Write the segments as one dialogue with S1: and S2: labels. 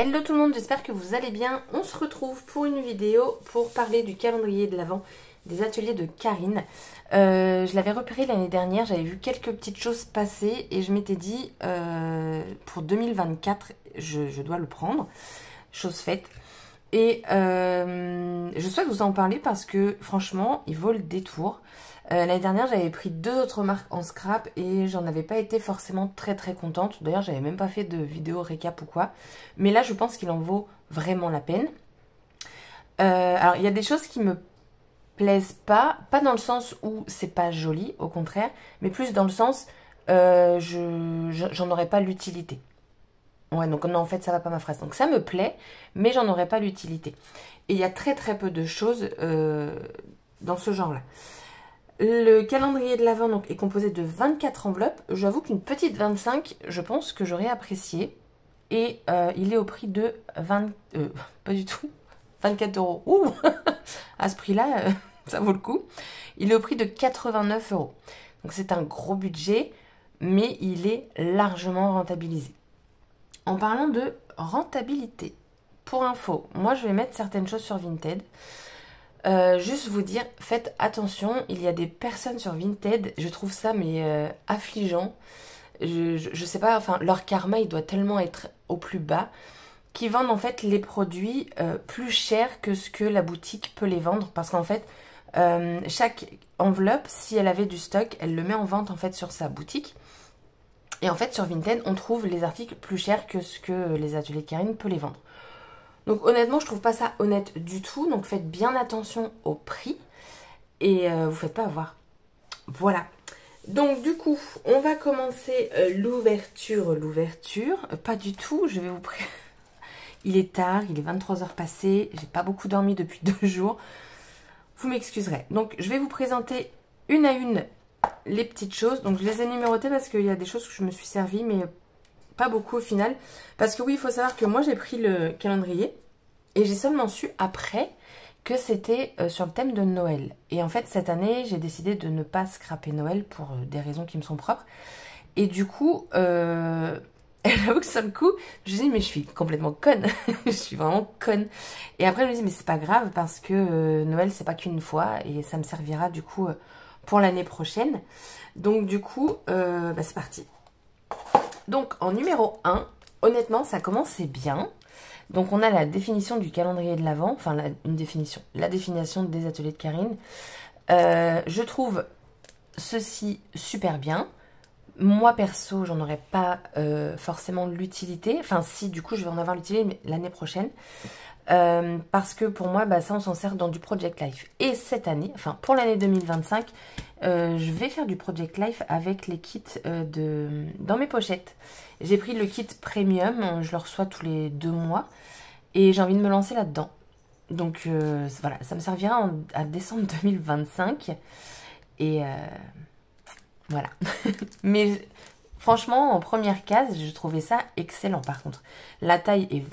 S1: Hello tout le monde, j'espère que vous allez bien. On se retrouve pour une vidéo pour parler du calendrier de l'Avent des ateliers de Karine. Je l'avais repéré l'année dernière, j'avais vu quelques petites choses passer et je m'étais dit pour 2024 je dois le prendre, chose faite. Et je souhaite vous en parler parce que franchement il vaut le détour. L'année dernière j'avais pris 2 autres marques en scrap et j'en avais pas été forcément très contente. D'ailleurs j'avais même pas fait de vidéo récap ou quoi. Mais là je pense qu'il en vaut vraiment la peine. Alors il y a des choses qui me plaisent pas dans le sens où c'est pas joli, au contraire, mais plus dans le sens j'en aurais pas l'utilité. Ouais, donc non, en fait, ça va pas ma phrase. Donc ça me plaît, mais j'en aurais pas l'utilité. Et il y a très peu de choses dans ce genre-là. Le calendrier de l'Avent donc est composé de 24 enveloppes. J'avoue qu'une petite 25, je pense que j'aurais apprécié. Et il est au prix de 20... pas du tout. 24 €. Ouh à ce prix-là, ça vaut le coup. Il est au prix de 89 €. Donc c'est un gros budget, mais il est largement rentabilisé. En parlant de rentabilité, pour info, moi je vais mettre certaines choses sur Vinted. Juste vous dire, faites attention, il y a des personnes sur Vinted, je trouve ça mais affligeant. Je sais pas, enfin leur karma il doit tellement être au plus bas qui vendent en fait les produits plus chers que ce que la boutique peut les vendre, parce qu'en fait chaque enveloppe, si elle avait du stock, elle le met en vente en fait sur sa boutique. Et en fait, sur Vinted, on trouve les articles plus chers que ce que les ateliers de Karine peut les vendre. Donc honnêtement, je trouve pas ça honnête du tout. Donc faites bien attention au prix et vous faites pas avoir. Voilà. Donc du coup, on va commencer l'ouverture. Pas du tout, je vais vous... Il est tard, il est 23 h passées. J'ai pas beaucoup dormi depuis 2 jours. Vous m'excuserez. Donc je vais vous présenter une à une les petites choses. Donc je les ai numérotées parce qu'il y a des choses que je me suis servi, mais pas beaucoup au final. Parce que oui, il faut savoir que moi j'ai pris le calendrier et j'ai seulement su après que c'était sur le thème de Noël. Et en fait cette année j'ai décidé de ne pas scraper Noël pour des raisons qui me sont propres. Et du coup, j'avoue que sur le coup, je me dis mais je suis complètement conne. Je suis vraiment conne. Et après je me dis mais c'est pas grave parce que Noël c'est pas qu'une fois et ça me servira du coup pour l'année prochaine. Donc du coup, c'est parti. Donc en numéro 1, honnêtement ça commençait bien. Donc on a la définition du calendrier de l'Avent, enfin la définition des ateliers de Karine. Je trouve ceci super bien. Moi perso j'en aurais pas forcément l'utilité. Enfin si, du coup je vais en avoir l'utilité mais l'année prochaine. Parce que pour moi ça on s'en sert dans du Project Life. Et cette année, enfin pour l'année 2025, je vais faire du Project Life avec les kits dans mes pochettes. J'ai pris le kit premium, je le reçois tous les 2 mois et j'ai envie de me lancer là-dedans. Donc voilà, ça me servira à décembre 2025 et voilà. Mais franchement en première case je trouvais ça excellent. Par contre la taille est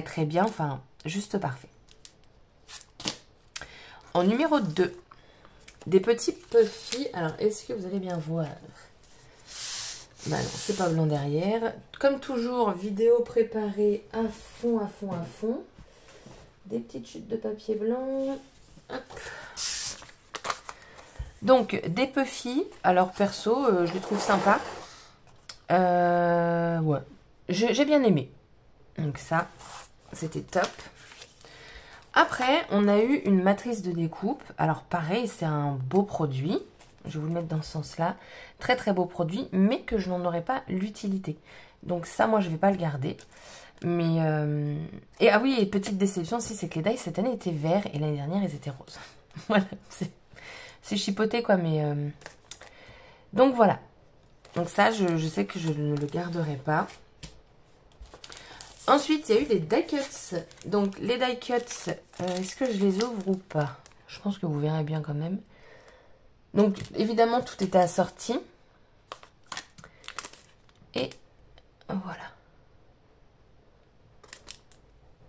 S1: très bien, enfin juste parfait. En numéro 2, des petits puffy. Alors, est-ce que vous allez bien voir? Bah non, c'est pas blanc derrière. Comme toujours, vidéo préparée à fond. Des petites chutes de papier blanc. Hop. Donc, des puffy. Alors, perso, je les trouve sympas. Ouais. J'ai bien aimé. Donc ça, c'était top. Après, on a eu une matrice de découpe. Alors pareil, c'est un beau produit. Je vais vous le mettre dans ce sens-là. Très beau produit, mais que je n'en aurais pas l'utilité. Donc ça, moi, je ne vais pas le garder. Mais et ah oui, et petite déception aussi, c'est que les die cette année étaient verts et l'année dernière, ils étaient roses. Voilà, c'est chipoté quoi, mais... Donc voilà. Donc ça, je sais que je ne le garderai pas. Ensuite, il y a eu les die cuts. Donc, les die cuts, est-ce que je les ouvre ou pas? Je pense que vous verrez bien quand même. Donc, évidemment, tout était assorti. Et voilà.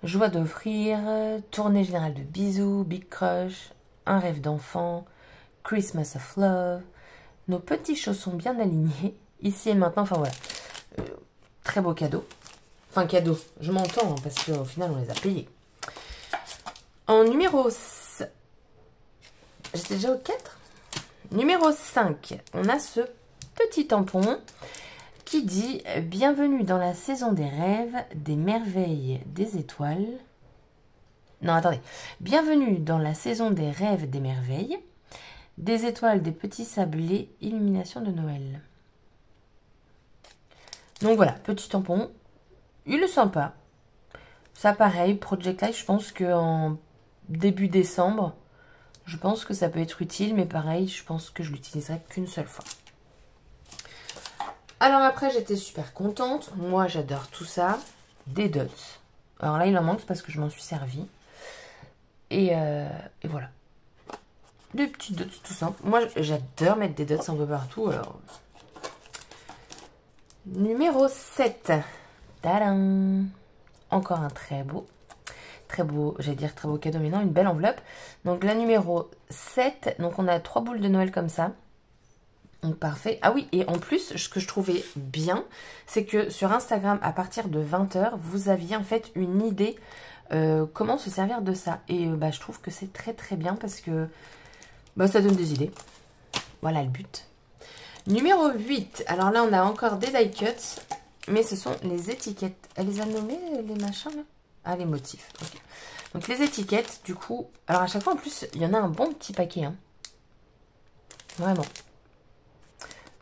S1: Joie d'offrir, tournée générale de bisous, Big Crush, un rêve d'enfant, Christmas of Love, nos petits chaussons bien alignés, ici et maintenant, enfin voilà. Très beau cadeau. Enfin, cadeau. Je m'entends, hein, parce qu'au final, on les a payés. En numéro... J'étais déjà au 4. Numéro 5, on a ce petit tampon qui dit « Bienvenue dans la saison des rêves, des merveilles, des étoiles. » Non, attendez. « Bienvenue dans la saison des rêves, des merveilles, des étoiles, des petits sablés, illumination de Noël. » Donc voilà, petit tampon. Il est sympa. Ça, pareil, Project Life, je pense qu'en début décembre, je pense que ça peut être utile, mais pareil, je pense que je l'utiliserai qu'une seule fois. Alors après, j'étais super contente. Moi, j'adore tout ça. Des dots. Alors là, il en manque parce que je m'en suis servi. Et voilà. Des petits dots tout simples. Moi, j'adore mettre des dots un peu partout. Alors. Numéro 7. Tadam! Encore un très beau, j'allais dire très beau cadeau, mais non, une belle enveloppe. Donc la numéro 7, donc on a 3 boules de Noël comme ça. Donc parfait. Ah oui, et en plus, ce que je trouvais bien, c'est que sur Instagram, à partir de 20 h, vous aviez en fait une idée comment se servir de ça. Et je trouve que c'est très très bien parce que ça donne des idées. Voilà le but. Numéro 8, alors là on a encore des die cuts. Mais ce sont les étiquettes. Elle les a nommées, les machins, là? Ah, les motifs. Ok. Donc, les étiquettes, du coup... Alors, à chaque fois, en plus, il y en a un bon petit paquet. Hein. Vraiment.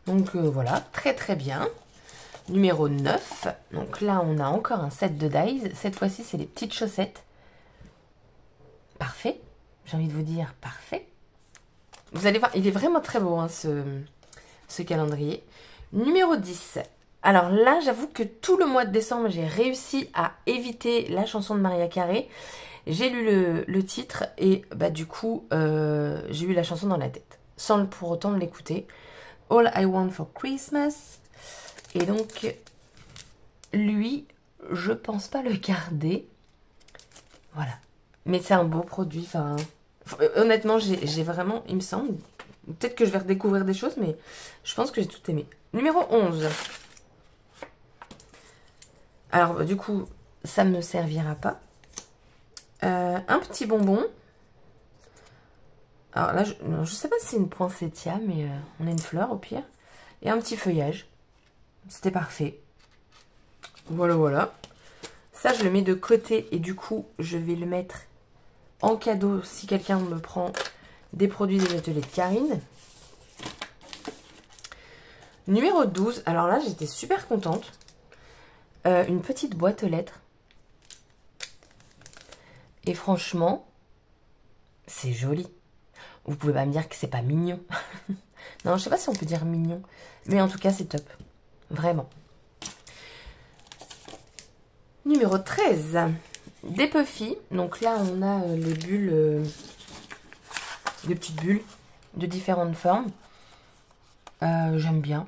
S1: Donc, voilà. Très, très bien. Numéro 9. Donc, là, on a encore un set de dies. Cette fois-ci, c'est les petites chaussettes. Parfait. J'ai envie de vous dire parfait. Vous allez voir, il est vraiment très beau, hein, ce calendrier. Numéro 10. Alors là, j'avoue que tout le mois de décembre, j'ai réussi à éviter la chanson de Mariah Carey. J'ai lu le titre et du coup, j'ai eu la chanson dans la tête. Sans pour autant l'écouter. All I Want for Christmas. Et donc, lui, je pense pas le garder. Voilà. Mais c'est un beau produit. Enfin, honnêtement, j'ai vraiment, il me semble, peut-être que je vais redécouvrir des choses, mais je pense que j'ai tout aimé. Numéro 11. Alors, du coup, ça ne me servira pas. Un petit bonbon. Alors là, je ne sais pas si c'est une poinsettia, mais on a une fleur au pire. Et un petit feuillage. C'était parfait. Voilà, voilà. Ça, je le mets de côté et du coup, je vais le mettre en cadeau si quelqu'un me prend des produits des ateliers de Karine. Numéro 12. Alors là, j'étais super contente. Une petite boîte aux lettres. Et franchement, c'est joli. Vous pouvez pas me dire que c'est pas mignon. Non, je sais pas si on peut dire mignon. Mais en tout cas, c'est top. Vraiment. Numéro 13. Des Puffy. Donc là, on a les bulles. Des petites bulles de différentes formes. J'aime bien.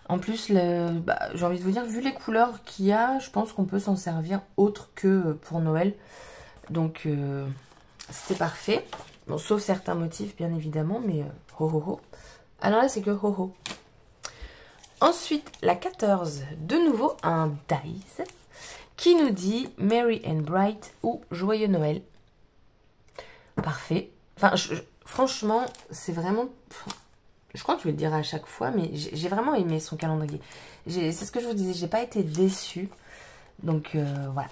S1: En plus, j'ai envie de vous dire, vu les couleurs qu'il y a, je pense qu'on peut s'en servir autre que pour Noël. Donc, c'était parfait. Bon, sauf certains motifs, bien évidemment, mais ho ho ho. Alors là, c'est que ho ho. Ensuite, la 14, de nouveau, un dies qui nous dit Merry and Bright ou Joyeux Noël. Parfait. Enfin, franchement, c'est vraiment... Je crois que je vais le dire à chaque fois, mais j'ai vraiment aimé son calendrier. C'est ce que je vous disais, j'ai pas été déçue. Donc, voilà.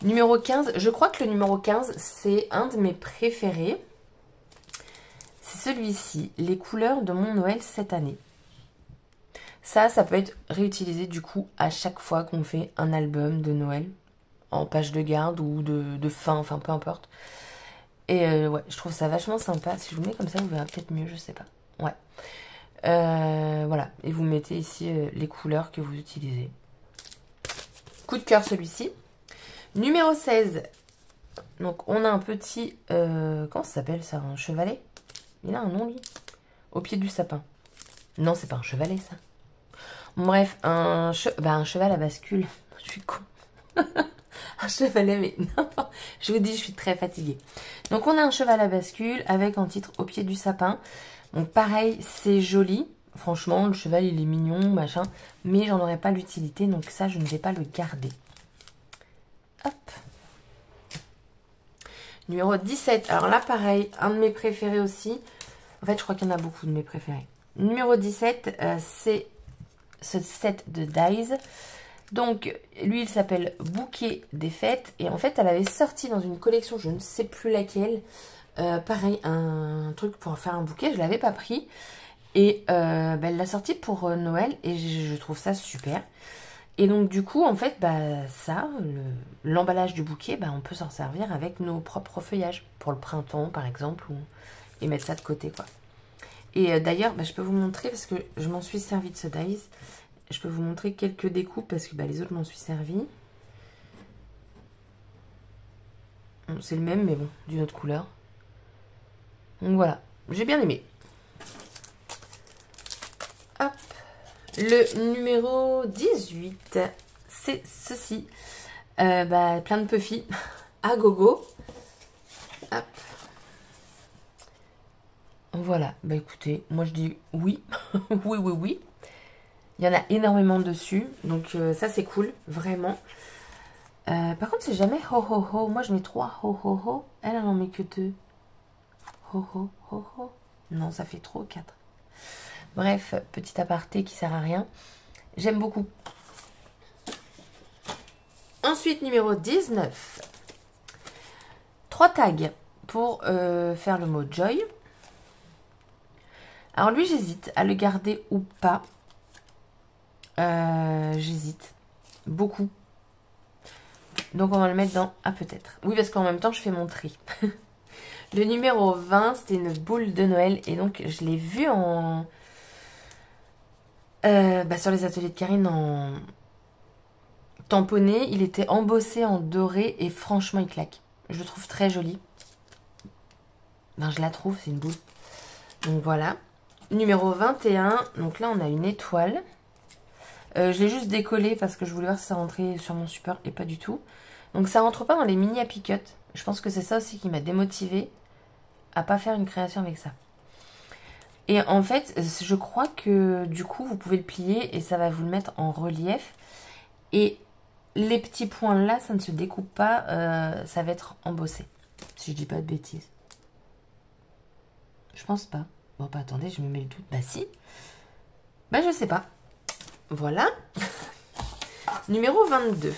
S1: Numéro 15, je crois que le numéro 15, c'est un de mes préférés. C'est celui-ci, les couleurs de mon Noël cette année. Ça peut être réutilisé du coup à chaque fois qu'on fait un album de Noël. En page de garde ou de fin, enfin peu importe. Et ouais, je trouve ça vachement sympa. Si je vous mets comme ça, vous verrez peut-être mieux, je sais pas. Ouais. Voilà. Et vous mettez ici les couleurs que vous utilisez. Coup de cœur celui-ci. Numéro 16. Donc on a un petit... comment ça s'appelle ça? Un chevalet? Il a un nom lui? Au pied du sapin. Non, c'est pas un chevalet ça. Bref, un cheval à bascule. Je suis con. Un chevalet, mais non. Je vous dis, je suis très fatiguée. Donc on a un cheval à bascule avec en titre Au pied du sapin. Donc pareil, c'est joli. Franchement, le cheval, il est mignon, machin. Mais j'en aurais pas l'utilité, donc ça, je ne vais pas le garder. Hop. Numéro 17. Alors là, pareil, un de mes préférés aussi. En fait, je crois qu'il y en a beaucoup de mes préférés. Numéro 17, c'est ce set de dies. Donc, lui, il s'appelle Bouquet des Fêtes. Et en fait, elle avait sorti dans une collection, je ne sais plus laquelle, pareil, un truc pour faire un bouquet. Je ne l'avais pas pris. Et elle l'a sorti pour Noël. Et je trouve ça super. Et donc, du coup, en fait, ça, l'emballage du bouquet, on peut s'en servir avec nos propres feuillages. Pour le printemps, par exemple. Et mettre ça de côté, quoi. Et d'ailleurs, je peux vous montrer, parce que je m'en suis servi de ce dies. Je peux vous montrer quelques découpes, parce que les autres m'en suis servi. Bon, c'est le même, mais bon, d'une autre couleur. Donc voilà, j'ai bien aimé. Hop. Le numéro 18, c'est ceci. Plein de Puffy à gogo. Hop. Voilà, écoutez, moi je dis oui, oui, oui, oui. Il y en a énormément dessus, donc ça c'est cool, vraiment. Par contre, c'est jamais ho ho ho. Moi je mets 3 ho ho ho. Elle en met que 2. Ho ho ho ho. Non, ça fait trop 4. Bref, petit aparté qui sert à rien. J'aime beaucoup. Ensuite, numéro 19. 3 tags pour faire le mot joy. Alors lui, j'hésite à le garder ou pas. J'hésite beaucoup. Donc on va le mettre dans « Ah peut-être ». Oui, parce qu'en même temps, je fais mon tri. Le numéro 20, c'était une boule de Noël. Et donc, je l'ai vu en... sur les ateliers de Karine en tamponné. Il était embossé en doré et franchement, il claque. Je le trouve très joli. Je la trouve, c'est une boule. Donc voilà. Numéro 21, donc là on a une étoile. Je l'ai juste décollé parce que je voulais voir si ça rentrait sur mon support et pas du tout. Donc ça rentre pas dans les mini happy cut. Je pense que c'est ça aussi qui m'a démotivée à pas faire une création avec ça. Et en fait, je crois que du coup vous pouvez le plier et ça va vous le mettre en relief. Et les petits points là, ça ne se découpe pas, ça va être embossé. Si je dis pas de bêtises. Je pense pas. Bon, attendez, je me mets le doute. Si. Je sais pas. Voilà. Numéro 22.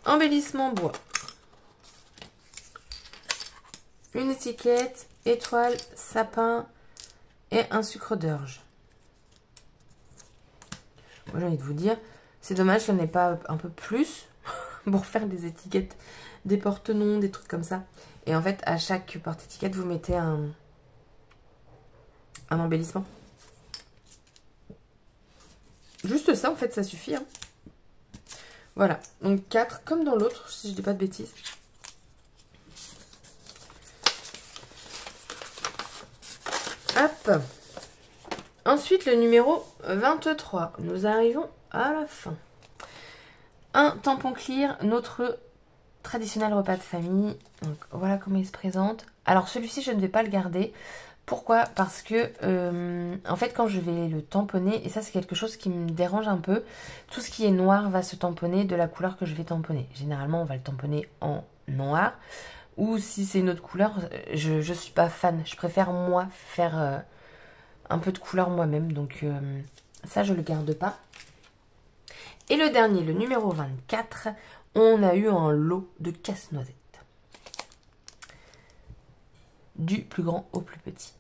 S1: Embellissement bois. Une étiquette, étoile, sapin et un sucre d'orge. Moi, j'ai envie de vous dire, c'est dommage qu'il n'y en ait pas un peu plus pour faire des étiquettes, des porte-noms, des trucs comme ça. Et en fait, à chaque porte-étiquette, vous mettez un embellissement. Juste ça, en fait, ça suffit. Hein. Voilà. Donc 4, comme dans l'autre, si je dis pas de bêtises. Hop. Ensuite, le numéro 23. Nous arrivons à la fin. Un tampon clear, notre traditionnel repas de famille. Donc voilà comment il se présente. Alors celui-ci, je ne vais pas le garder. Pourquoi? Parce que, en fait, quand je vais le tamponner, et ça c'est quelque chose qui me dérange un peu, tout ce qui est noir va se tamponner de la couleur que je vais tamponner. Généralement, on va le tamponner en noir. Ou si c'est une autre couleur, je suis pas fan. Je préfère, moi, faire un peu de couleur moi-même. Donc, ça, je le garde pas. Et le dernier, le numéro 24, on a eu un lot de casse-noisettes. Du plus grand au plus petit.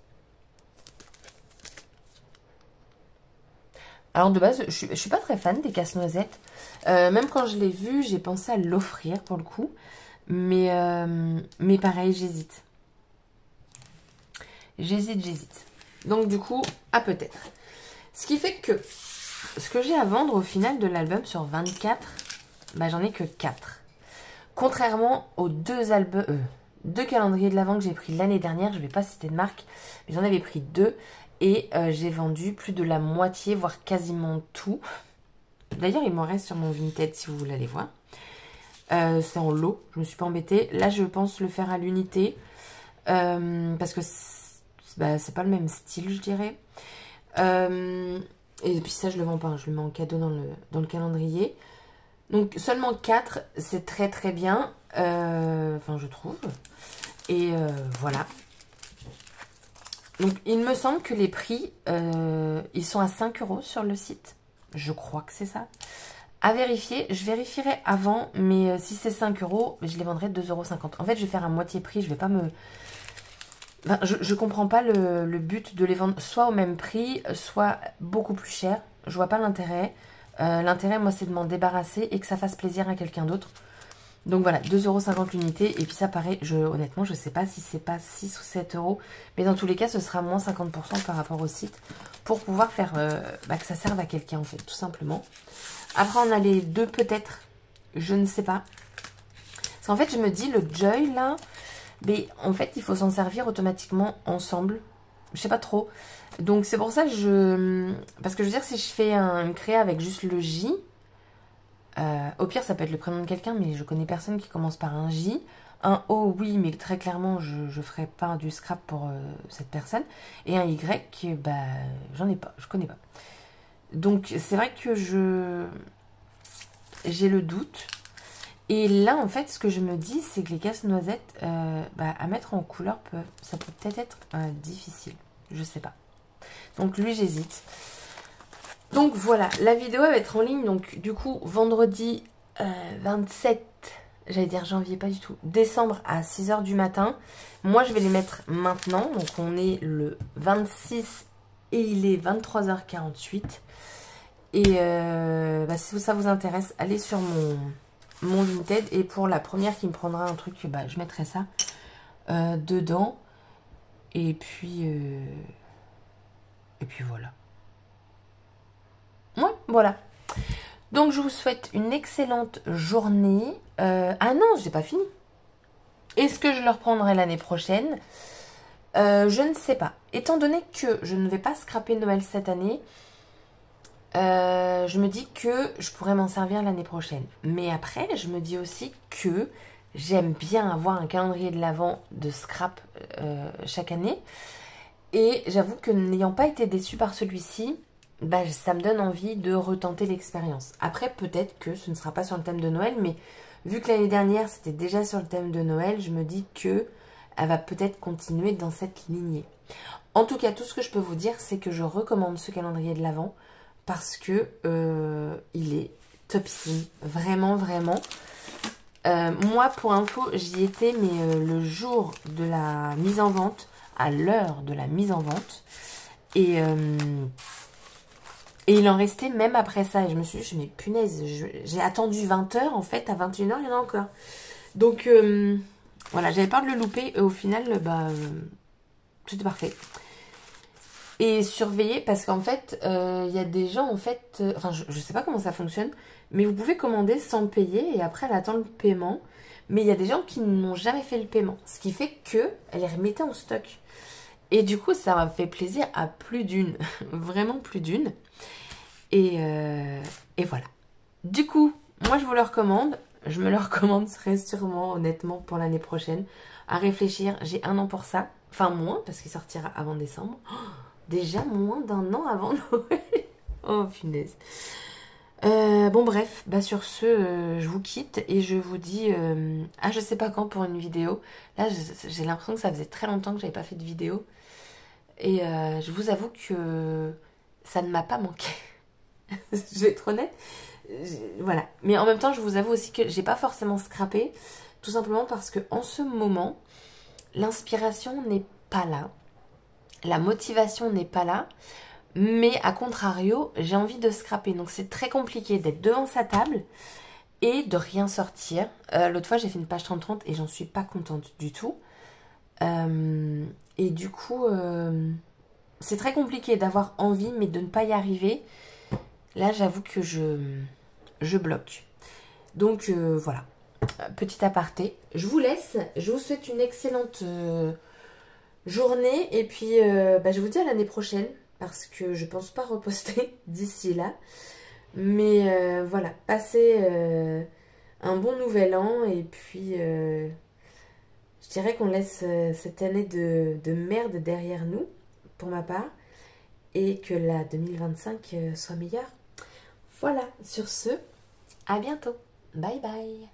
S1: Alors de base, je suis pas très fan des casse-noisettes. Même quand je l'ai vu, j'ai pensé à l'offrir pour le coup. Mais pareil, j'hésite. J'hésite. Donc du coup, peut-être. Ce qui fait que ce que j'ai à vendre au final de l'album sur 24, j'en ai que 4. Contrairement aux deux calendriers de l'Avent que j'ai pris l'année dernière, je ne vais pas citer de marque, mais j'en avais pris 2 et j'ai vendu plus de la moitié, voire quasiment tout. D'ailleurs, il m'en reste sur mon Vinted si vous voulez aller voir. C'est en lot, je me suis pas embêtée. Là, je pense le faire à l'unité parce que bah, c'est pas le même style, je dirais. Et puis ça, je le vends pas, hein, je le mets en cadeau dans le calendrier. Donc seulement 4, c'est très très bien, enfin je trouve. Et voilà. Donc il me semble que les prix, ils sont à 5 € sur le site. Je crois que c'est ça. À vérifier, je vérifierai avant, mais si c'est 5 €, je les vendrai 2,50 €. En fait, je vais faire un moitié prix, je vais pas me... Enfin, je comprends pas le but de les vendre soit au même prix, soit beaucoup plus cher. Je vois pas l'intérêt. L'intérêt, moi, c'est de m'en débarrasser et que ça fasse plaisir à quelqu'un d'autre. Donc voilà, 2,50 € l'unité. Et puis ça, pareil, honnêtement, je sais pas si c'est pas 6 ou 7 €. Mais dans tous les cas, ce sera moins 50% par rapport au site. Pour pouvoir faire que ça serve à quelqu'un, en fait, tout simplement. Après, on a les deux peut-être. Je ne sais pas. Parce qu'en fait, je me dis, le Joy, là, mais en fait, il faut s'en servir automatiquement ensemble. Je sais pas trop. Donc, c'est pour ça que parce que je veux dire, si je fais une créa avec juste le J, au pire, ça peut être le prénom de quelqu'un, mais je connais personne qui commence par un J. Un O, oui, mais très clairement, je ferai pas du scrap pour cette personne. Et un Y, bah, j'en ai pas, je connais pas. Donc, c'est vrai que j'ai le doute. Et là, en fait, ce que je me dis, c'est que les casse-noisettes, à mettre en couleur, ça peut peut-être être difficile. Je sais pas. Donc, lui, j'hésite. Donc, voilà. La vidéo va être en ligne. Donc, du coup, vendredi 27, j'allais dire janvier, pas du tout, décembre à 6 h du matin. Moi, je vais les mettre maintenant. Donc, on est le 26 et il est 23 h 48. Et si ça vous intéresse, allez sur mon Vinted. Et pour la première qui me prendra un truc, je mettrai ça dedans. Et puis voilà. Ouais, voilà. Donc je vous souhaite une excellente journée. Ah non, j'ai pas fini. Est-ce que je le reprendrai l'année prochaine? Je ne sais pas. Étant donné que je ne vais pas scraper Noël cette année, je me dis que je pourrais m'en servir l'année prochaine. Mais après, je me dis aussi que j'aime bien avoir un calendrier de l'Avent de scrap chaque année. Et j'avoue que n'ayant pas été déçue par celui-ci, ça me donne envie de retenter l'expérience. Après, peut-être que ce ne sera pas sur le thème de Noël, mais vu que l'année dernière, c'était déjà sur le thème de Noël, je me dis que elle va peut-être continuer dans cette lignée. En tout cas, tout ce que je peux vous dire, c'est que je recommande ce calendrier de l'Avent parce que il est topissime. Vraiment, vraiment. Moi, pour info, j'y étais, mais le jour de la mise en vente, à l'heure de la mise en vente. Et il en restait même après ça. Et je me suis dit, mais punaise, j'ai attendu 20 h. En fait, à 21 h, il y en a encore. Donc, voilà, j'avais peur de le louper. Et au final, c'était parfait. Et surveiller, parce qu'en fait, il y a des gens, en fait... enfin, je sais pas comment ça fonctionne, mais vous pouvez commander sans payer et après, elle attend le paiement. Mais il y a des gens qui n'ont jamais fait le paiement. Ce qui fait qu'elle est remettée en stock. Et du coup, ça m'a fait plaisir à plus d'une. Vraiment plus d'une. Et voilà. Du coup, moi, je vous le recommande. Je me le recommanderai sûrement, honnêtement, pour l'année prochaine. À réfléchir, j'ai 1 an pour ça. Enfin, moins, parce qu'il sortira avant décembre. Oh, déjà moins d'1 an avant Noël. Oh, punaise. Bon, bref. Sur ce, je vous quitte. Et je vous dis je sais pas quand pour une vidéo. Là, j'ai l'impression que ça faisait très longtemps que j'avais pas fait de vidéo. Et je vous avoue que ça ne m'a pas manqué. Je vais être honnête. Voilà. Mais en même temps, je vous avoue aussi que j'ai pas forcément scrappé. Tout simplement parce que en ce moment, l'inspiration n'est pas là. La motivation n'est pas là. Mais à contrario, j'ai envie de scraper. Donc c'est très compliqué d'être devant sa table et de rien sortir. L'autre fois, j'ai fait une page 30-30 et j'en suis pas contente du tout. Et du coup, c'est très compliqué d'avoir envie, mais de ne pas y arriver. Là, j'avoue que je bloque. Donc, voilà. Petit aparté. Je vous laisse. Je vous souhaite une excellente journée. Et puis, je vous dis à l'année prochaine. Parce que je pense pas reposter d'ici là. Mais voilà. Passez un bon nouvel an. Et puis... Je dirais qu'on laisse cette année de merde derrière nous, pour ma part, et que la 2025 soit meilleure. Voilà, sur ce, à bientôt. Bye bye.